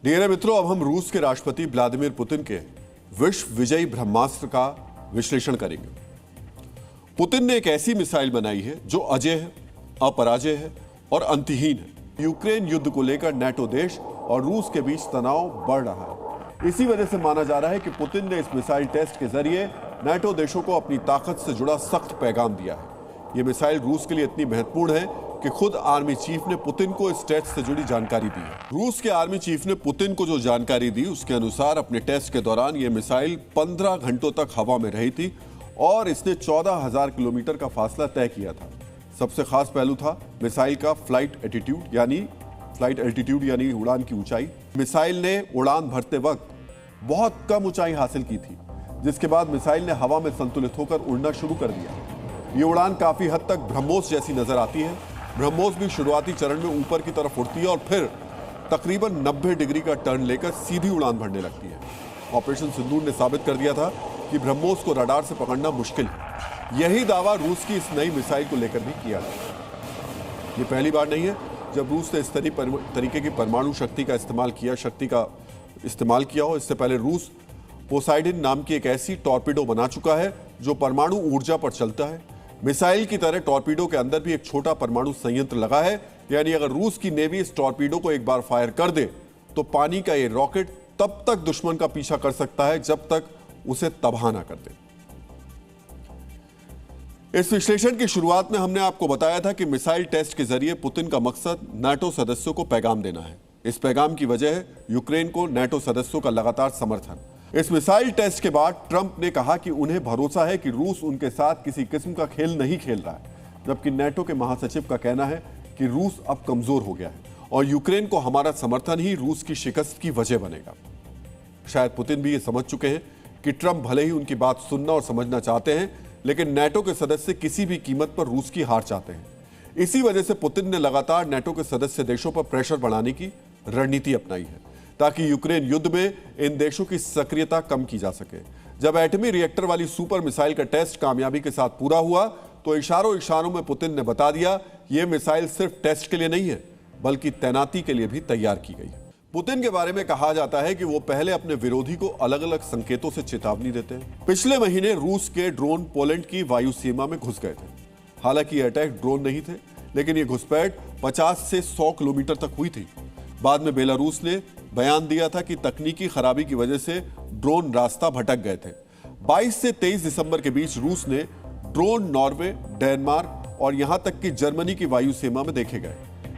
Dear मित्रों, अब हम रूस के राष्ट्रपति व्लादिमीर पुतिन के विश्व विजयी ब्रह्मास्त्र का विश्लेषण करेंगे। पुतिन ने एक ऐसी मिसाइल बनाई है जो अजेय है, अपराजय है और अंतहीन है। यूक्रेन युद्ध को लेकर नाटो देश और रूस के बीच तनाव बढ़ रहा है। इसी वजह से माना जा रहा है कि पुतिन ने इस मिसाइल टेस्ट के जरिए नाटो देशों को अपनी ताकत से जुड़ा सख्त पैगाम दिया है। यह मिसाइल रूस के लिए इतनी महत्वपूर्ण है कि खुद आर्मी चीफ ने पुतिन को इस टेस्ट से जुड़ी जानकारी दी है। रूस के आर्मी चीफ ने पुतिन को जो जानकारी दी उसके अनुसार अपने टेस्ट के दौरान यह मिसाइल 15 घंटों तक हवा में रही थी और इसने 14,000 किलोमीटर का फासला तय किया था। सबसे खास पहलू था मिसाइल का फ्लाइट एल्टीट्यूड यानी उड़ान की ऊंचाई। मिसाइल ने उड़ान भरते वक्त बहुत कम ऊंचाई हासिल की थी, जिसके बाद मिसाइल ने हवा में संतुलित होकर उड़ना शुरू कर दिया। ये उड़ान काफी हद तक ब्रह्मोस जैसी नजर आती है। ब्रह्मोस भी शुरुआती चरण में ऊपर की तरफ उड़ती है और फिर तकरीबन 90 डिग्री का टर्न लेकर सीधी उड़ान भरने लगती है। ऑपरेशन सिंदूर ने साबित कर दिया था कि ब्रह्मोस को रडार से पकड़ना मुश्किल है। यही दावा रूस की इस नई मिसाइल को लेकर भी किया गया। ये पहली बार नहीं है जब रूस ने इस तरीके की परमाणु शक्ति का इस्तेमाल किया हो। इससे पहले रूस पोसाइडन नाम की एक ऐसी टॉर्पीडो बना चुका है जो परमाणु ऊर्जा पर चलता है। मिसाइल की तरह टॉर्पीडो के अंदर भी एक छोटा परमाणु संयंत्र लगा है, यानी अगर रूस की नेवी इस टॉर्पीडो को एक बार फायर कर दे तो पानी का ये रॉकेट तब तक दुश्मन का पीछा कर सकता है जब तक उसे तबाह ना कर दे। इस विश्लेषण की शुरुआत में हमने आपको बताया था कि मिसाइल टेस्ट के जरिए पुतिन का मकसद नाटो सदस्यों को पैगाम देना है। इस पैगाम की वजह है यूक्रेन को नाटो सदस्यों का लगातार समर्थन। इस मिसाइल टेस्ट के बाद ट्रंप ने कहा कि उन्हें भरोसा है कि रूस उनके साथ किसी किस्म का खेल नहीं खेल रहा है, जबकि नाटो के महासचिव का कहना है कि रूस अब कमजोर हो गया है और यूक्रेन को हमारा समर्थन ही रूस की शिकस्त की वजह बनेगा। शायद पुतिन भी ये समझ चुके हैं कि ट्रंप भले ही उनकी बात सुनना और समझना चाहते हैं, लेकिन नाटो के सदस्य किसी भी कीमत पर रूस की हार चाहते हैं। इसी वजह से पुतिन ने लगातार नाटो के सदस्य देशों पर प्रेशर बढ़ाने की रणनीति अपनाई है ताकि यूक्रेन युद्ध में इन देशों की सक्रियता कम की जा सके। जब एटमी रिएक्टर वाली सुपर मिसाइल का टेस्ट कामयाबी के साथ पूरा हुआ तो इशारों में पुतिन ने बता दिया यह मिसाइल सिर्फ टेस्ट के लिए नहीं है बल्कि तैनाती के लिए भी तैयार की गई है। पुतिन के बारे में कहा जाता है कि वो पहले अपने विरोधी को अलग अलग संकेतों से चेतावनी देते हैं। पिछले महीने रूस के ड्रोन पोलैंड की वायु सीमा में घुस गए थे। हालांकि अटैक ड्रोन नहीं थे, लेकिन ये घुसपैठ 50 से 100 किलोमीटर तक हुई थी। बाद में बेलारूस ने बयान दिया था कि तकनीकी खराबी की वजह से ड्रोन रास्ता भटक गए थे। 22 से 23 दिसंबर के बीच रूस ने ड्रोन नॉर्वे, डेनमार्क और यहां तक कि जर्मनी की वायु सीमा में देखे गए।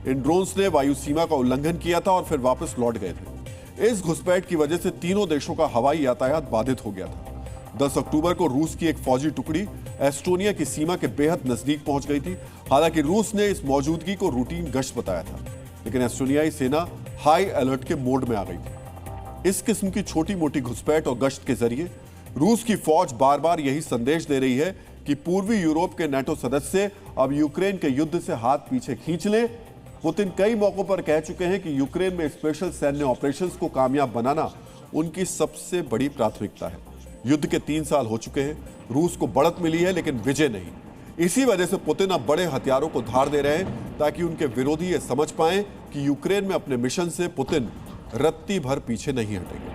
इन ड्रोन्स ने वायु सीमा का उल्लंघन किया था और फिर वापस लौट गए थे। इस घुसपैठ की वजह से तीनों देशों का हवाई यातायात बाधित हो गया था। 10 अक्टूबर को रूस की एक फौजी टुकड़ी एस्टोनिया की सीमा के बेहद नजदीक पहुंच गई थी। हालांकि रूस ने इस मौजूदगी को रूटीन गश्त बताया था, लेकिन एस्टोनियाई सेना हाई अलर्ट के मोड में आ गई थी। इस किस्म की छोटी मोटी घुसपैठ और गश्त के जरिए रूस की फौज बार बार यही संदेश दे रही है कि पूर्वी यूरोप के नाटो सदस्य अब यूक्रेन के युद्ध से हाथ पीछे खींच लें। पुतिन कई मौकों पर कह चुके हैं कि यूक्रेन में स्पेशल सैन्य ऑपरेशंस को कामयाब बनाना उनकी सबसे बड़ी प्राथमिकता है। युद्ध के 3 साल हो चुके हैं, रूस को बढ़त मिली है लेकिन विजय नहीं। इसी वजह से पुतिन अब बड़े हथियारों को धार दे रहे हैं ताकि उनके विरोधी ये समझ पाएं कि यूक्रेन में अपने मिशन से पुतिन रत्ती भर पीछे नहीं हटेंगे।